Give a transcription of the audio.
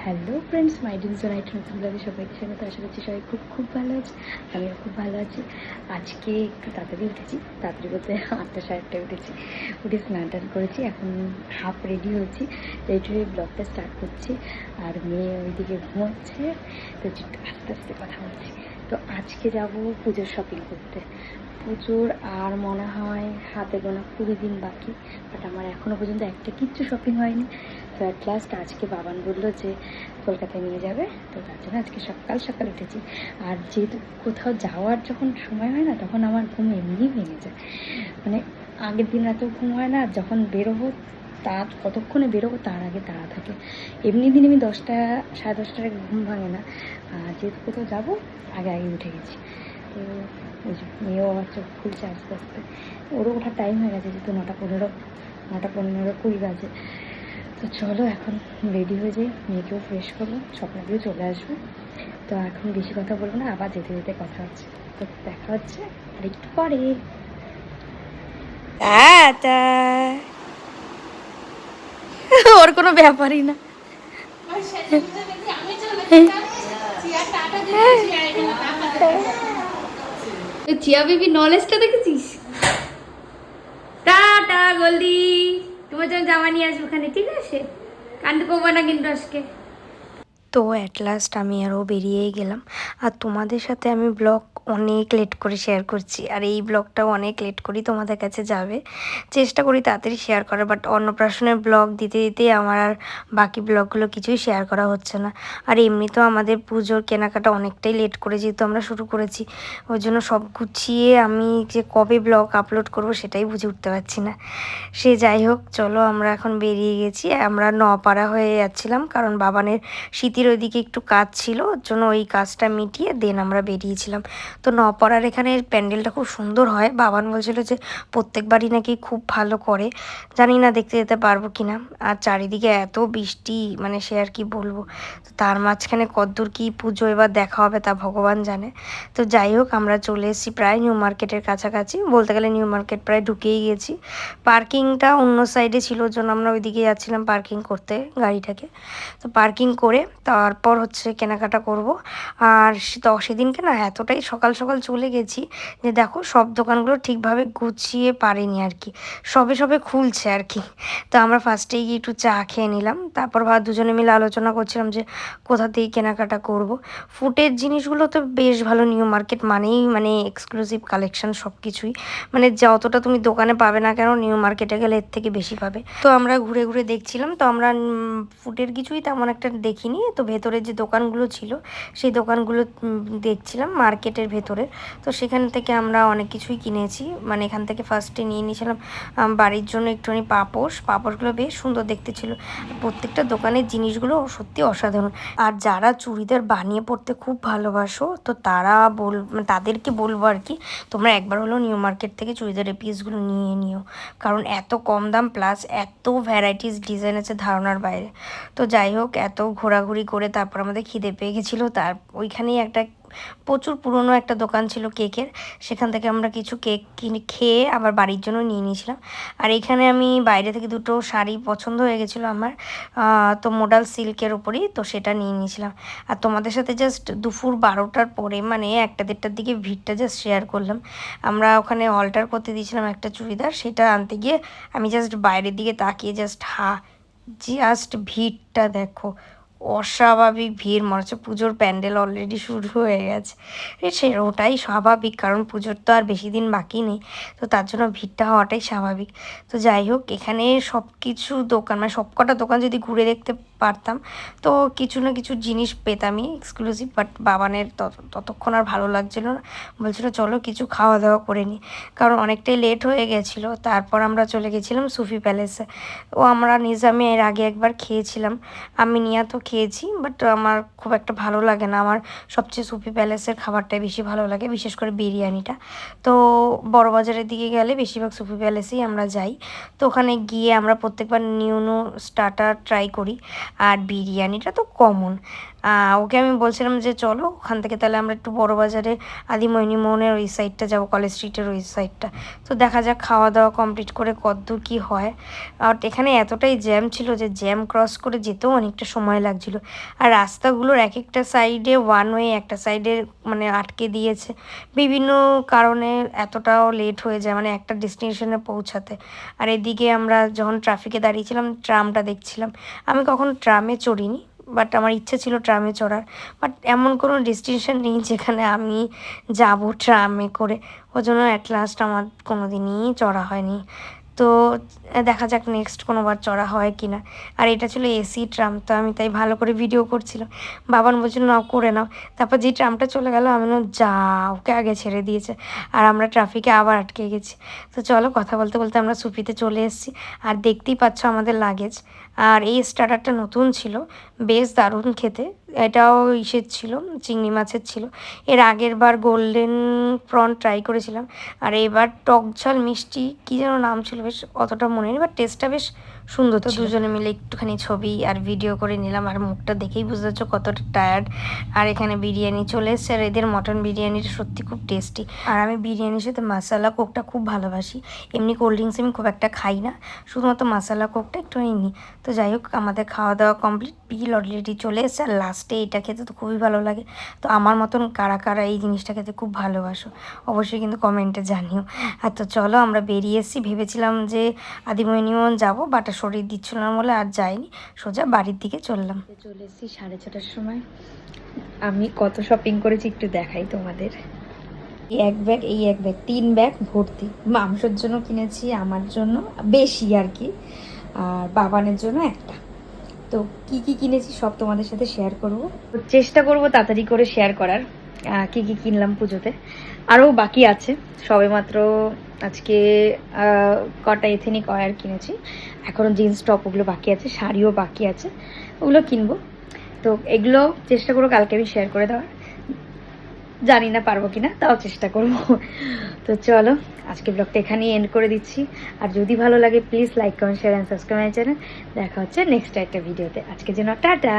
Hello friends, মাই ডিমস night নতুন ব্লগে সবাইকে স্বাগত। আশা করছি সবাই খুব খুব ভালো আছে। আমিও খুব ভালো আছি। আজকে একটু তাড়াতাড়ি উঠেছি, তাড়াতাড়ি বলতে 8টা 7টায় উঠেছি। উঠে স্নান টান করেছি, এখন হাফ রেডি হয়েছি, রেডি হয়ে ব্লগটা স্টার্ট করছি। আর মেয়ে ওইদিকে ঘুমোচ্ছে, তো একটু আস্তে আস্তে কথা বলছি। তো আজকে যাব পুজোর শপিং করতে। পুজোর আর মনে হয় হাতে গোনা 20 দিন বাকি, বাট আমার এখনও পর্যন্ত একটা কিচ্ছু শপিং হয়নি। তো অ্যাট লাস্ট আজকে বাবান বললো যে কলকাতায় নিয়ে যাবে, তো তার জন্য আজকে সকাল সকাল উঠেছি। আর যেহেতু কোথাও যাওয়ার যখন সময় হয় না, তখন আমার ঘুম এমনি ভেঙে যায়। মানে আগের দিন রাতেও ঘুম হয় না, যখন বেরোবো তার কতক্ষণে বেরোবো তার আগে তাড়া থাকে। এমনি দিন আমি 10টা 10:30টার আগে ঘুম ভাঙে না, যেহেতু কোথাও যাবো আগে আগে উঠে গেছি। তো ওই যে মেয়েও আমার চোখ খুলছে আস্তে আস্তে, ওরও ওঠার টাইম হয়ে গেছে, যেহেতু 9:15 9:20 বাজে। তো চলো এখন রেডি হয়ে যাই, মেয়েকেও ফ্রেশ করবো, স্বপ্নাদিও চলে আসবে। তো এখন বেশি কথা বলবো না, আবার যেতে যেতে কথা হচ্ছে। তো দেখা হচ্ছে আর একটু পরে। ওর কোনো ব্যাপারই না। চিয়া বেবি নলেজটা দেখেছিস? টাটা গোল্ডি, তোমার জন্য জামা নিয়ে আসবো ওখানে, ঠিক আছে? কান্ড করবো না কিন্তু আজকে। তো অ্যাট লাস্ট আমি আরও বেরিয়েই গেলাম। আর তোমাদের সাথে আমি ব্লগ অনেক লেট করে শেয়ার করছি, আর এই ব্লগটাও অনেক লেট করেই তোমাদের কাছে যাবে। চেষ্টা করি তাড়াতাড়ি শেয়ার করার, বাট অন্নপ্রাশনের ব্লগ দিতে দিতে আমার আর বাকি ব্লগগুলো কিছুই শেয়ার করা হচ্ছে না। আর এমনিতেও আমাদের পুজোর কেনাকাটা অনেকটাই লেট করে যেহেতু আমরা শুরু করেছি, ওই জন্য সব গুছিয়ে আমি যে কবে ব্লগ আপলোড করব সেটাই বুঝে উঠতে পারছি না। সে যাই হোক, চলো আমরা এখন বেরিয়ে গেছি। আমরা নপাড়া হয়ে যাচ্ছিলাম, কারণ বাবানের শীতের ওইদিকে একটু কাজ ছিল, ওর জন্য ওই কাজটা মিটিয়ে দেন আমরা বেরিয়েছিলাম। তো নপাড়ার এখানে প্যান্ডেলটা খুব সুন্দর হয়, বাবান বলছিল যে প্রত্যেকবারই নাকি খুব ভালো করে। জানি না দেখতে যেতে পারবো কিনা। আর চারিদিকে এত বৃষ্টি, মানে সে আর কি বলবো। তো তার মাঝখানে কদ্দূর কি পুজো এবার দেখা হবে তা ভগবান জানে। তো যাই হোক, আমরা চলে এসেছি প্রায় নিউ মার্কেটের কাছাকাছি, বলতে গেলে নিউ মার্কেট প্রায় ঢুকেই গেছি। পার্কিংটা অন্য সাইডে ছিল, ওর জন্য আমরা ওইদিকে যাচ্ছিলাম পার্কিং করতে গাড়িটাকে। তো পার্কিং করে তারপর হচ্ছে কেনাকাটা করব। আর তো সেদিনকে না এতটাই সকাল সকাল চলে গেছি যে দেখো সব দোকানগুলো ঠিকভাবে গুছিয়ে পারিনি আর কি, সবে সবে খুলছে আর কি। তো আমরা ফার্স্টেই গিয়ে একটু চা খেয়ে নিলাম, তারপর দুজনে মিলে আলোচনা করছিলাম যে কোথা থেকে কেনাকাটা করব। ফুটের জিনিসগুলো তো বেশ ভালো, নিউ মার্কেট মানেই মানে এক্সক্লুসিভ কালেকশন সব কিছুই, মানে যতটা তুমি দোকানে পাবে না কেন নিউ মার্কেটে গেলে এর থেকে বেশি পাবে। তো আমরা ঘুরে ঘুরে দেখছিলাম, তো আমরা ফুটের কিছুই তেমন একটা দেখিনি। তো ভেতরে যে দোকানগুলো ছিল সেই দোকানগুলো দেখছিলাম মার্কেটের ভেতরে। তো সেখান থেকে আমরা অনেক কিছুই কিনেছি, মানে এখান থেকে ফার্স্টে নিয়ে নিয়েছিলাম বাড়ির জন্য একটুখানি পাপোশগুলো বেশ সুন্দর দেখতে ছিল। প্রত্যেকটা দোকানের জিনিসগুলো সত্যি অসাধারণ। আর যারা চুড়িদার বানিয়ে পড়তে খুব ভালোবাসো, তো তাদেরকে বলবো আর কি, তোমরা একবার হলেও নিউ মার্কেট থেকে চুড়িদারের পিসগুলো নিয়ে নিও, কারণ এত কম দাম প্লাস এত ভ্যারাইটিস ডিজাইন আছে ধারণার বাইরে। তো যাই হোক, এত ঘোরাঘুরি করে তারপর আমাদের খিদে পেয়ে গেছিলো, তার ওইখানেই একটা প্রচুর পুরনো একটা দোকান ছিল কেকের, সেখান থেকে আমরা কিছু কেক কিনে খেয়ে আবার বাড়ির জন্য নিয়ে নিয়েছিলাম। আর এখানে আমি বাইরে থেকে দুটো শাড়ি পছন্দ হয়ে গেছিলো আমার, তো মোডাল সিল্কের ওপরই, তো সেটা নিয়ে নিয়েছিলাম। আর তোমাদের সাথে জাস্ট দুপুর 12টার পরে মানে 1টা 1:30টার দিকে ভিড়টা জাস্ট শেয়ার করলাম। আমরা ওখানে অল্টার করতে দিয়েছিলাম একটা চুড়িদার, সেটা আনতে গিয়ে আমি জাস্ট বাইরের দিকে তাকিয়ে জাস্ট ভিড়টা দেখো, অস্বাভাবিক ভিড়, মনে হচ্ছে পুজোর প্যান্ডেল অলরেডি শুরু হয়ে গেছে। ওটাই স্বাভাবিক, কারণ পুজোর তো আর বেশি দিন বাকি নেই, তো তার জন্য ভিড়টা হওয়াটাই স্বাভাবিক। তো যাই হোক, এখানে সব কিছু দোকান মানে সবকটা দোকান যদি ঘুরে দেখতে পারতাম তো কিছু না কিছু জিনিস পেতামই এক্সক্লুসিভ, বাট বাবানের ততক্ষণ আর ভালো লাগছিল না, বলছিল চলো কিছু খাওয়া দাওয়া করে নিই, কারণ অনেকটাই লেট হয়ে গেছিলো। তারপর আমরা চলে গেছিলাম সুফি প্যালেসে। আমরা নিজামে এর আগে একবার খেয়েছিলাম, আমি নিয়া তো খেয়েছি, বাট আমার খুব একটা ভালো লাগে না। আমার সবচেয়ে সুফি প্যালেসের খাবারটাই বেশি ভালো লাগে, বিশেষ করে বিরিয়ানিটা। তো বড়বাজারের দিকে গেলে বেশিরভাগ সুফি প্যালেসেই আমরা যাই। তো ওখানে গিয়ে আমরা প্রত্যেকবার নিউ নিউ স্টার্টার ট্রাই করি, আর বিরিয়ানিটা তো কমন। ওকে আমি বলছিলাম যে চলো ওখান থেকে তাহলে আমরা একটু বড় বাজারে আদিমোহিনী মোহনের ওই সাইডটা যাবো, কলেজ স্ট্রিটের ওই সাইডটা। তো দেখা যাক খাওয়া দাওয়া কমপ্লিট করে কতদূর কী হয়। আর এখানে এতটাই জ্যাম ছিল যে জ্যাম ক্রস করে যেতেও অনেকটা সময় লাগছিল। আর রাস্তাগুলোর এক একটা সাইডে ওয়ান ওয়ে, একটা সাইডে মানে আটকে দিয়েছে বিভিন্ন কারণে, এতটাও লেট হয়ে যায় মানে একটা ডেস্টিনেশনে পৌঁছাতে। আর এদিকে আমরা যখন ট্রাফিকে দাঁড়িয়েছিলাম ট্রামটা দেখছিলাম। আমি কখনো ট্রামে চড়িনি, বাট আমার ইচ্ছে ছিল ট্রামে চড়ার, বাট এমন কোনো ডেস্টিনেশন নেই যেখানে আমি যাব ট্রামে করে, ওই জন্য অ্যাট লাস্ট আমার কোনো দিনই চড়া হয়নি। তো দেখা যাক নেক্সট কোনোবার চড়া হয় কি না। আর এটা ছিল এসি ট্রাম, তো আমি তাই ভালো করে ভিডিও করছিলাম। বাবান বলছিল নাও করে নাও। তারপর যেই ট্রামটা চলে গেল আমি যা, ওকে আগে ছেড়ে দিয়েছে আর আমরা ট্রাফিকে আবার আটকে গেছি। তো চলো কথা বলতে বলতে আমরা সুপিতে চলে এসেছি। আর দেখতেই পাচ্ছ আমাদের লাগেজ। আর এই স্টার্টারটা নতুন ছিল, বেশ দারুণ খেতে। এটাও ইসের ছিল, চিংড়ি মাছের ছিল। এর আগের বার গোল্ডেন প্রন ট্রাই করেছিলাম, আর এবার টক ঝাল মিষ্টি কী যেন নাম ছিল, বেশ অতটা মনে নেই, বাট টেস্টটা বেশ সুন্দর। তো দুজনে মিলে একটুখানি ছবি আর ভিডিও করে নিলাম। আর মুখটা দেখেই বুঝতে পারছো কতটা টায়ার্ড। আর এখানে বিরিয়ানি চলে এসছে, আর এদের মটন বিরিয়ানিটা সত্যি খুব টেস্টি। আর আমি বিরিয়ানির সাথে মশলা কোকটা খুব ভালোবাসি। এমনি কোল্ড ড্রিঙ্কস আমি খুব একটা খাই না, শুধুমাত্র মশলা কোকটা একটু নিই। তো যাই হোক আমাদের খাওয়া দাওয়া কমপ্লিট, বিল অলরেডি চলে এসছে। আর লাস্টে এটা খেতে তো খুবই ভালো লাগে। তো আমার মতন কারা কারা এই জিনিসটা খেতে খুব ভালোবাসো অবশ্যই কিন্তু কমেন্টে জানিও। আর তো চলো আমরা বেরিয়ে এসেছি, ভেবেছিলাম যে আদিমোহিনী মোহন যাবো, বাট শরীর দিচ্ছিল না বলে আর যাইনি, সোজা বাড়ির দিকে চললাম। চলে এসেছি 6:30টার সময়। আমি কত শপিং করেছি একটু দেখাই তোমাদের। এক ব্যাগ, এই এক ব্যাগ, 3 ব্যাগ ভর্তি। মাংসের জন্য কিনেছি, আমার জন্য বেশি আর কি, আর বাবানের জন্য একটা। তো কি কি কিনেছি সব তোমাদের সাথে শেয়ার করব, চেষ্টা করব তাড়াতাড়ি করে শেয়ার করার। কি কি কিনলাম পুজোতে, আরও বাকি আছে। সবে মাত্র আজকে কটা এথেনিক ওয়্যার কিনেছি, এখনও জিন্স টপ ওগুলো বাকি আছে, শাড়িও বাকি আছে, ওগুলো কিনবো। তো এগুলো চেষ্টা করবো কালকে আমি শেয়ার করে দেওয়ার, জানি না পারবো কিনা, তাও চেষ্টা করবো। তো চলো আজকে ব্লগটা এখানেই এন্ড করে দিচ্ছি। আর যদি ভালো লাগে please like comment share and subscribe my channel. দেখা হচ্ছে নেক্সট একটা ভিডিওতে। আজকের জন্য টাটা।